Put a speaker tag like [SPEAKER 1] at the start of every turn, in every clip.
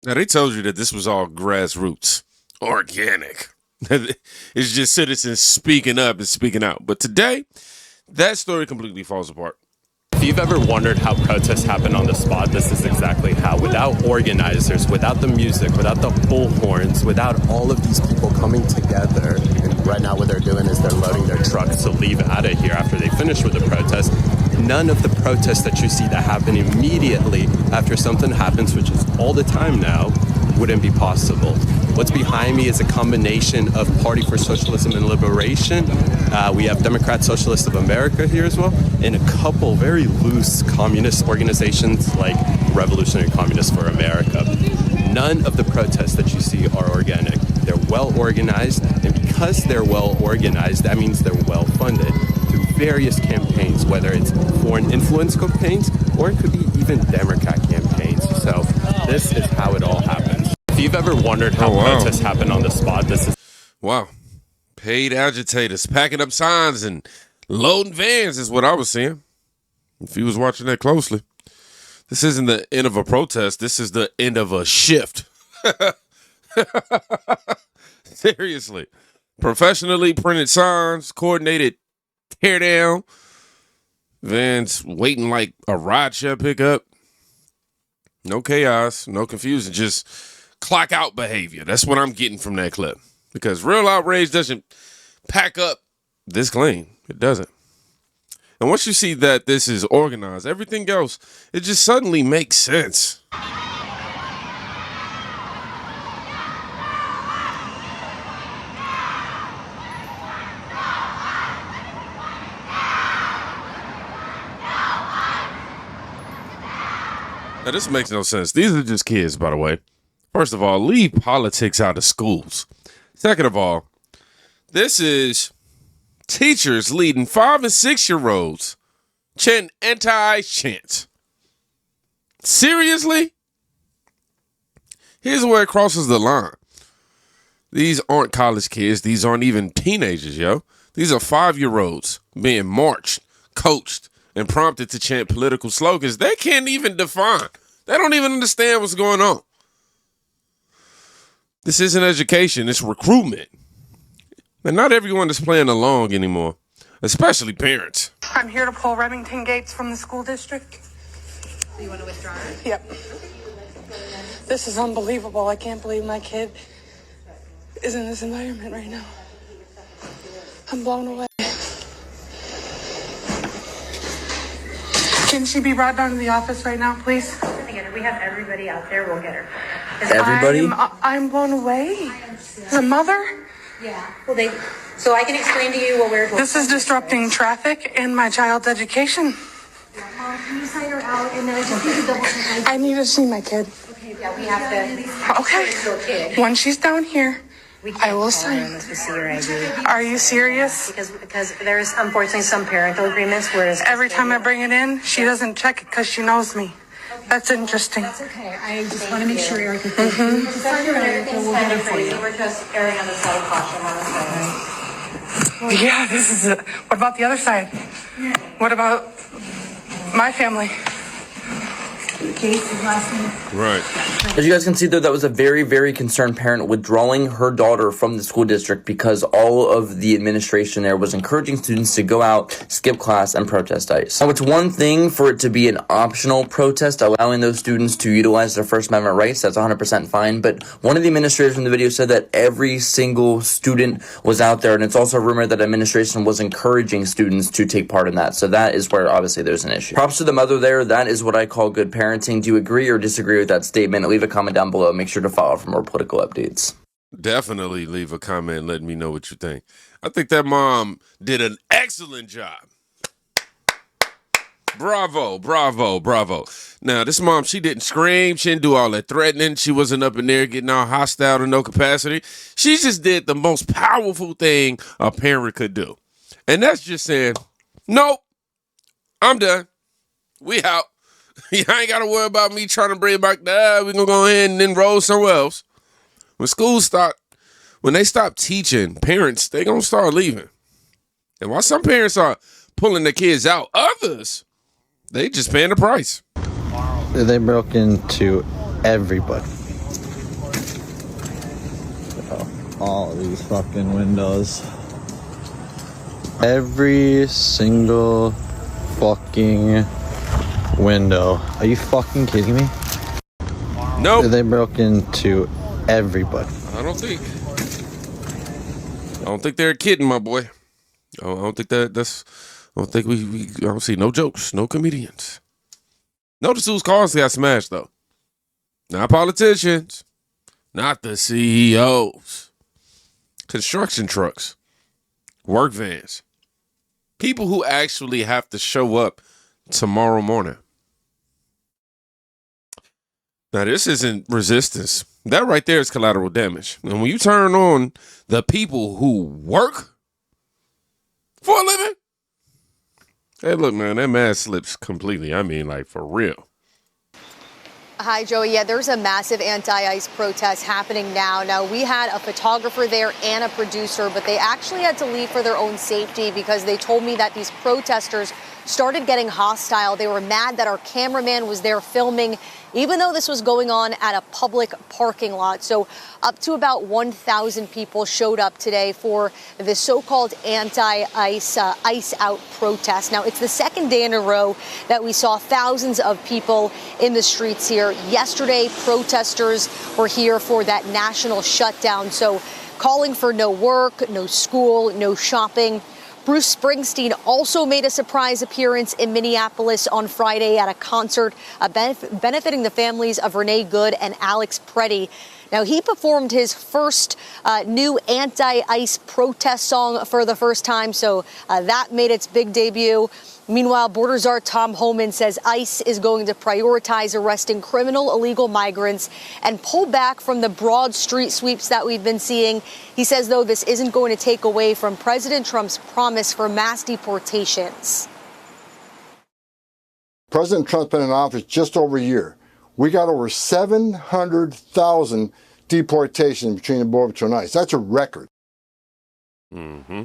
[SPEAKER 1] Now, they told you that this was all grassroots, organic. It's just citizens speaking up and speaking out. But today, that story completely falls apart.
[SPEAKER 2] If you've ever wondered how protests happen on the spot, this is exactly how. Without organizers, without the music, without the bullhorns, without all of these people coming together. And right now what they're doing is they're loading their trucks to leave out of here after they finish with the protest. None of the protests that you see that happen immediately after something happens, which is all the time now, wouldn't be possible. What's behind me is a combination of Party for Socialism and Liberation. We have Democrat Socialists of America here as well, and a couple very loose communist organizations like Revolutionary Communists for America. None of the protests that you see are organic. They're well organized, and because they're well organized, that means they're well funded through various campaigns, whether it's foreign influence campaigns or it could be even Democrat campaigns. So this is how it all happens. If you've ever wondered how protests happen on the spot, this is...
[SPEAKER 1] Wow. Paid agitators packing up signs and loading vans is what I was seeing. If you was watching that closely. This isn't the end of a protest. This is the end of a shift. Seriously. Professionally printed signs, coordinated tear down, vans waiting like a rideshare pickup. No chaos, no confusion, just clock out behavior. That's what I'm getting from that clip. Because real outrage doesn't pack up this clean. It doesn't. And once you see that this is organized, everything else, it just suddenly makes sense. Now, this makes no sense. These are just kids, by the way. First of all, leave politics out of schools. Second of all, this is teachers leading 5- and 6-year-olds chanting anti-ICE chants. Seriously? Here's where it crosses the line. These aren't college kids. These aren't even teenagers, yo. These are 5-year-olds being marched, coached, and prompted to chant political slogans they can't even define. They don't even understand what's going on. This isn't education, it's recruitment. And not everyone is playing along anymore, especially parents.
[SPEAKER 3] I'm here to pull Remington Gates from the school district.
[SPEAKER 4] So you want to withdraw it?
[SPEAKER 3] Yep. This is unbelievable. I can't believe my kid is in this environment right now. I'm blown away. Can she be brought down to the office right now, please?
[SPEAKER 4] We have everybody out there. We'll get her.
[SPEAKER 5] Everybody?
[SPEAKER 3] I'm blown away. The mother?
[SPEAKER 4] Yeah. Well, so I can explain to you what we're doing.
[SPEAKER 3] This is disrupting traffic and my child's education.
[SPEAKER 4] Mom, can you sign her out? And then I just need to double check.
[SPEAKER 3] I need to see my kid.
[SPEAKER 4] Okay, yeah, we have to.
[SPEAKER 3] Okay. When she's down here, I will sign.
[SPEAKER 4] Unless we see her ID.
[SPEAKER 3] Are you serious?
[SPEAKER 4] Because there's unfortunately some parental agreements where
[SPEAKER 3] every time I bring it in, she doesn't check it because she knows me. That's interesting.
[SPEAKER 4] That's okay. I just want to make sure, Erica, we'll get it for you. We're just erring on the side of caution on this side.
[SPEAKER 3] Yeah, this is it. What about the other side? What about my family?
[SPEAKER 4] Casey's last name.
[SPEAKER 1] Right.
[SPEAKER 5] As you guys can see, though, that was a very, very concerned parent withdrawing her daughter from the school district because all of the administration there was encouraging students to go out, skip class, and protest ICE. Now, it's one thing for it to be an optional protest, allowing those students to utilize their First Amendment rights. That's 100% fine. But one of the administrators in the video said that every single student was out there, and it's also rumored that administration was encouraging students to take part in that. So that is where, obviously, there's an issue. Props to the mother there. That is what I call good parenting. Do you agree or disagree with that statement? Leave a comment down below. Make sure to follow for more political updates.
[SPEAKER 1] Definitely leave a comment letting me know what you think. I think that mom did an excellent job. Bravo, bravo, bravo. Now, this mom, she didn't scream. She didn't do all that threatening. She wasn't up in there getting all hostile to no capacity. She just did the most powerful thing a parent could do. And that's just saying, nope, I'm done. We out. You ain't got to worry about me trying to bring it back. We're going to go ahead and enroll somewhere else. When they stop teaching parents, they going to start leaving. And while some parents are pulling their kids out, others, they just paying the price.
[SPEAKER 6] They broke into everybody. All these fucking windows. Every single fucking window. Are you fucking kidding me?
[SPEAKER 1] Nope.
[SPEAKER 6] They broke into everybody.
[SPEAKER 1] I don't think they're kidding, my boy. I don't think that's. I don't think I don't see no jokes, no comedians. Notice whose cars got smashed though. Not politicians, not the CEOs. Construction trucks, work vans, people who actually have to show up tomorrow morning. Now, this isn't resistance. That right there is collateral damage. And when you turn on the people who work for a living, hey, look, man, that mask slips completely. I mean, like, for real.
[SPEAKER 7] Hi, Joey. Yeah, there's a massive anti-ICE protest happening now. Now, we had a photographer there and a producer, but they actually had to leave for their own safety because they told me that these protesters started getting hostile. They were mad that our cameraman was there filming, even though this was going on at a public parking lot. So up to about 1,000 people showed up today for the so-called anti-ICE ICE out protest. Now, it's the second day in a row that we saw thousands of people in the streets here. Yesterday, protesters were here for that national shutdown. So calling for no work, no school, no shopping. Bruce Springsteen also made a surprise appearance in Minneapolis on Friday at a concert benefiting the families of Renee Good and Alex Preddy. Now, he performed his first new anti-ICE protest song for the first time, so that made its big debut. Meanwhile, border czar Tom Homan says ICE is going to prioritize arresting criminal illegal migrants and pull back from the broad street sweeps that we've been seeing. He says, though, this isn't going to take away from President Trump's promise for mass deportations.
[SPEAKER 8] President Trump's been in office just over a year. We got over 700,000 deportations between the Border Patrol and ICE. That's a record.
[SPEAKER 1] Mm-hmm.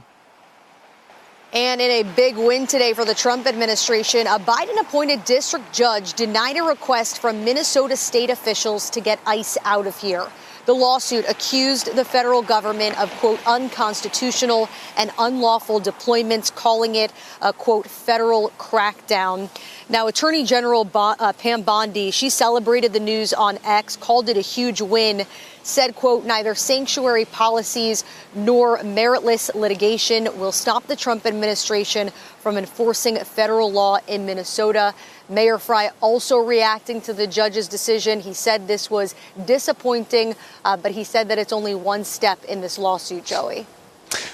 [SPEAKER 7] And in a big win today for the Trump administration, a Biden-appointed district judge denied a request from Minnesota state officials to get ICE out of here. The lawsuit accused the federal government of, quote, unconstitutional and unlawful deployments, calling it a, quote, federal crackdown. Now, Attorney General Pam Bondi, she celebrated the news on X, called it a huge win, said, quote, neither sanctuary policies nor meritless litigation will stop the Trump administration from enforcing federal law in Minnesota. Mayor Frey also reacting to the judge's decision. He said this was disappointing, but he said that it's only one step in this lawsuit, Joey.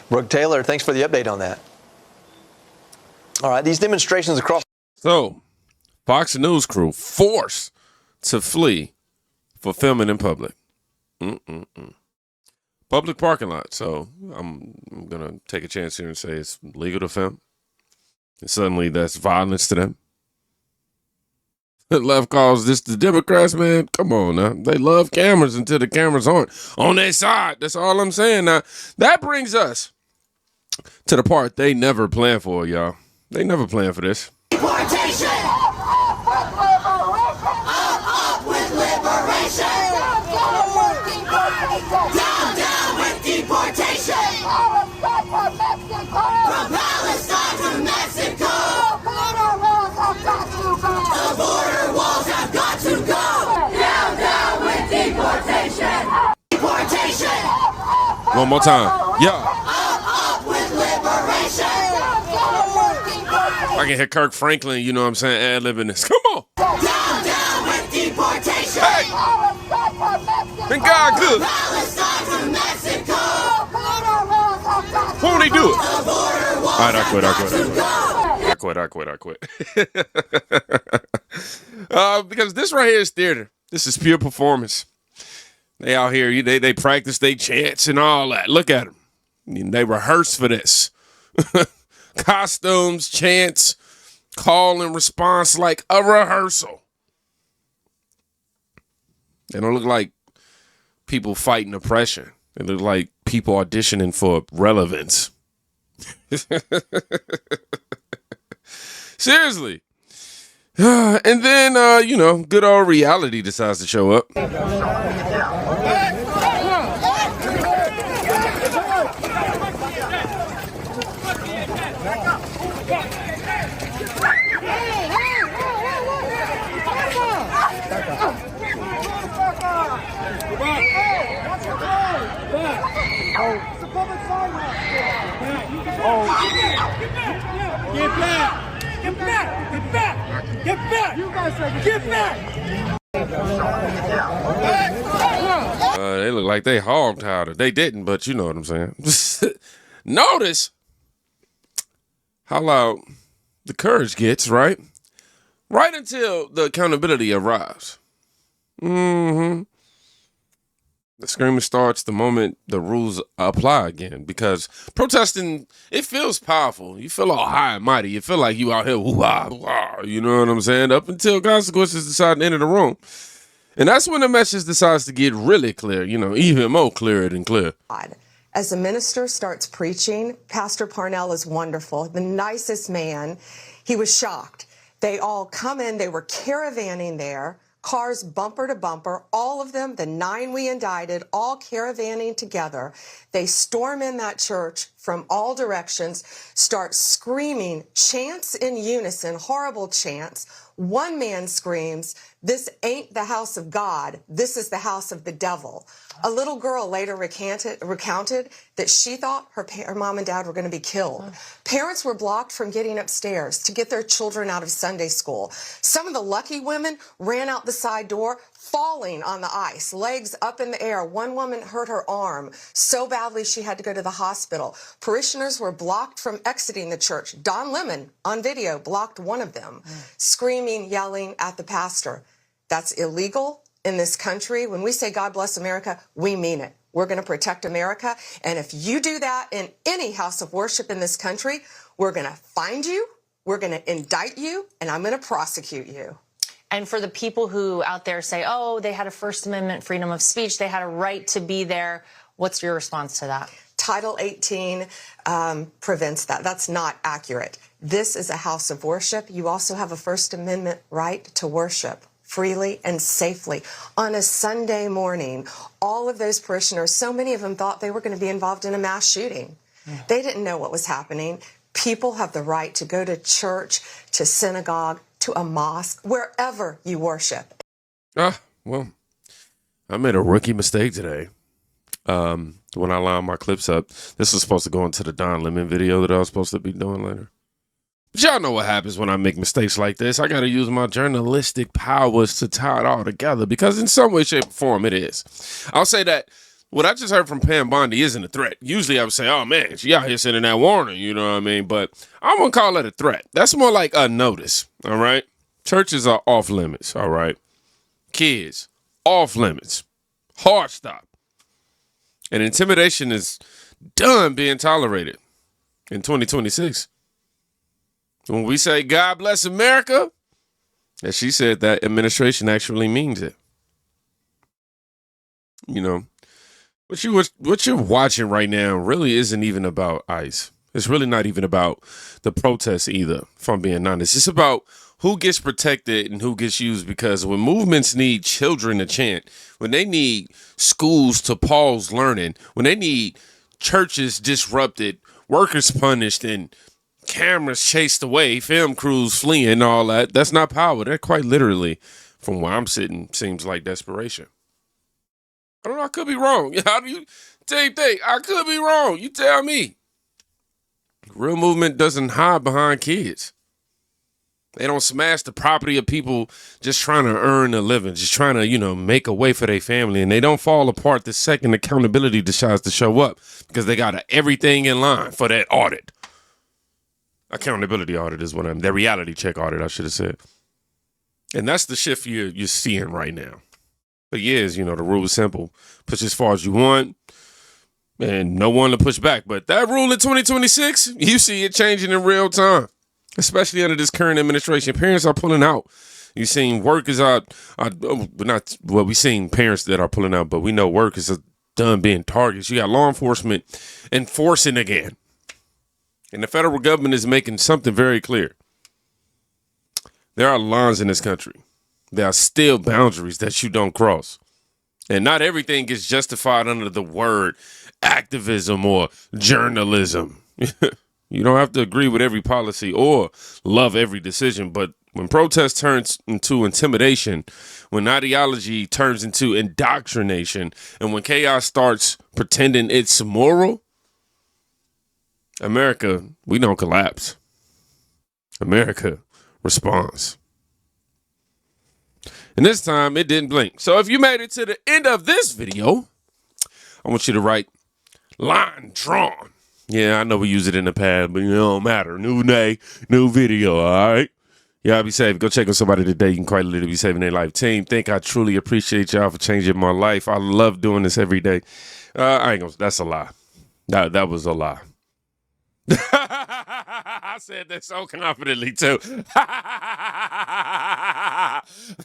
[SPEAKER 9] Brooke Taylor, thanks for the update on that. All right, these demonstrations across.
[SPEAKER 1] So, Fox News crew forced to flee for filming in public. Public parking lot. So, I'm going to take a chance here and say it's legal to film. And suddenly that's violence to them. The left calls this the Democrats, man. Come on now. They love cameras until the cameras aren't on their side. That's all I'm saying. Now, that brings us to the part they never planned for, y'all. They never planned for this.
[SPEAKER 10] Deportation! Up with liberation! Down with deportation! From Palestine to Mexico! The border walls have got to go! Down with deportation! Deportation!
[SPEAKER 1] One more time. Yeah.
[SPEAKER 10] Up with liberation!
[SPEAKER 1] I can hear Kirk Franklin, you know what I'm saying, ad-libbing this. Come on.
[SPEAKER 10] Down with deportation!
[SPEAKER 1] Hey! And God good.
[SPEAKER 10] Palestine to Mexico!
[SPEAKER 1] Won't he do it?
[SPEAKER 10] The border walls
[SPEAKER 1] All right,
[SPEAKER 10] have got to go!
[SPEAKER 1] I quit. Because this right here is theater. This is pure performance. They out here, they practice their chants and all that. Look at them. They rehearse for this. Costumes, chants, call and response like a rehearsal. They don't look like people fighting oppression. They look like people auditioning for relevance. Seriously. And then, good old reality decides to show up. They look like they hog-tied her. They didn't, but you know what I'm saying. Notice how loud the courage gets, right? Right until the accountability arrives. The screaming starts the moment the rules apply again, because protesting, it feels powerful. You feel all high and mighty. You feel like you out here, wah, wah, you know what I'm saying? Up until consequences decide to enter the room. And that's when the message decides to get really clear, even more clearer than clear.
[SPEAKER 11] As a minister starts preaching, Pastor Parnell is wonderful, the nicest man. He was shocked. They all come in, they were caravanning there, cars bumper to bumper, all of them, the 9 we indicted, all caravanning together. They storm in that church from all directions, start screaming, chants in unison, horrible chants. One man screams, "This ain't the house of God, this is the house of the devil." A little girl later recounted that she thought her mom and dad were going to be killed. Parents were blocked from getting upstairs to get their children out of Sunday school. Some of the lucky women ran out the side door, falling on the ice, legs up in the air. One woman hurt her arm so badly she had to go to the hospital. Parishioners were blocked from exiting the church. Don Lemon, on video, blocked one of them, screaming, yelling at the pastor. That's illegal in this country. When we say God bless America, we mean it. We're going to protect America. And if you do that in any house of worship in this country, we're going to find you, we're going to indict you, and I'm going to prosecute you.
[SPEAKER 12] And for the people who out there say, oh, they had a First Amendment freedom of speech, they had a right to be there, what's your response to that?
[SPEAKER 11] Title 18 prevents that. That's not accurate. This is a house of worship. You also have a First Amendment right to worship freely and safely. On a Sunday morning, all of those parishioners, so many of them thought they were going to be involved in a mass shooting. They didn't know what was happening. People have the right to go to church, to synagogue, to a mosque, wherever you worship.
[SPEAKER 1] Well, I made a rookie mistake today. When I lined my clips up, this was supposed to go into the Don Lemon video that I was supposed to be doing later. But y'all know what happens when I make mistakes like this. I got to use my journalistic powers to tie it all together, because in some way, shape, or form, it is. I'll say that what I just heard from Pam Bondi isn't a threat. Usually I would say, oh, man, she out here sending that warning, you know what I mean? But I wouldn't call it a threat. That's more like a notice, all right? Churches are off limits, all right? Kids, off limits. Hard stop. And intimidation is done being tolerated in 2026. When we say God bless America, as she said, that administration actually means it. You know, what you're watching right now really isn't even about ICE. It's really not even about the protests either, if I'm being honest. It's about who gets protected and who gets used, because when movements need children to chant, when they need schools to pause learning, when they need churches disrupted, workers punished, and cameras chased away, film crews fleeing, all that, that's not power. That quite literally, from where I'm sitting, seems like desperation. I don't know, I could be wrong. How do you think? I could be wrong. You tell me. Real movement doesn't hide behind kids. They don't smash the property of people just trying to earn a living, just trying to, make a way for their family. And they don't fall apart the second accountability decides to show up, because they got everything in line for that audit. Accountability audit is what the reality check audit, I should have said. And that's the shift you're seeing right now. For years, the rule is simple. Push as far as you want, and no one to push back. But that rule in 2026, you see it changing in real time, especially under this current administration. Parents are pulling out. You've seen workers we've seen parents that are pulling out, but we know workers are done being targets. You got law enforcement enforcing again. And the federal government is making something very clear. There are lines in this country. There are still boundaries that you don't cross. And not everything gets justified under the word activism or journalism. You don't have to agree with every policy or love every decision. But when protest turns into intimidation, when ideology turns into indoctrination, and when chaos starts pretending it's moral, America, we don't collapse. America responds. And this time, it didn't blink. So if you made it to the end of this video, I want you to write line drawn. Yeah, I know we use it in the past, but it don't matter. New day, new video, all right? Y'all be safe. Go check on somebody today. You can quite literally be saving their life. Team, I truly appreciate y'all for changing my life. I love doing this every day. I ain't gonna, that's a lie. That was a lie. I said that so confidently too.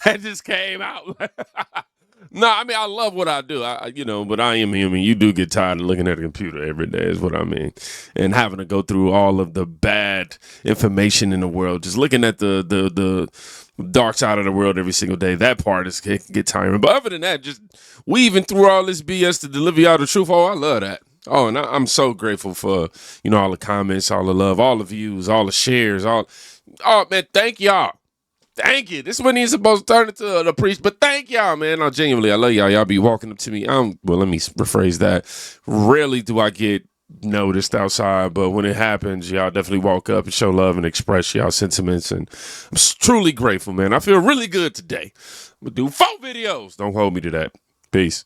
[SPEAKER 1] That just came out. No, I mean, I love what I do, but I am human. You do get tired of looking at a computer every day is what I mean. And having to go through all of the bad information in the world, just looking at the dark side of the world every single day. That part is get tiring. But other than that, just weaving through all this BS to deliver y'all the truth. Oh, I love that. Oh, and I'm so grateful for, all the comments, all the love, all the views, all the shares, oh, man, thank y'all. Thank you. This one ain't supposed to turn into a preach, but thank y'all, man. I genuinely, I love y'all. Y'all be walking up to me. Well, let me rephrase that. Rarely do I get noticed outside, but when it happens, y'all definitely walk up and show love and express y'all sentiments, and I'm truly grateful, man. I feel really good today. I'm gonna do 4 videos. Don't hold me to that. Peace.